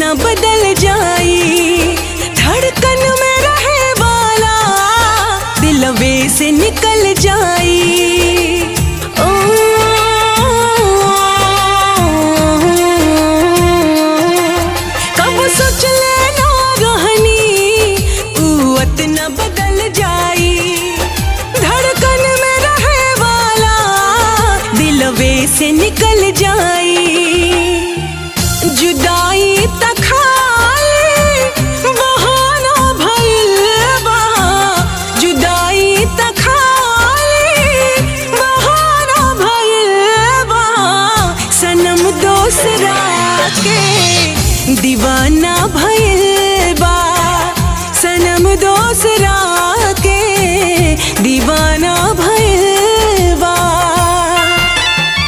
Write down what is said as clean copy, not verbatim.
न बदल जाई। धड़कन में रहे वाला दिलवे से निकल जाई। ओ कब सोच लेना रहनी कुवत न बदल जाई। धड़कन में रहे वाला दिलवे से निकल जाई।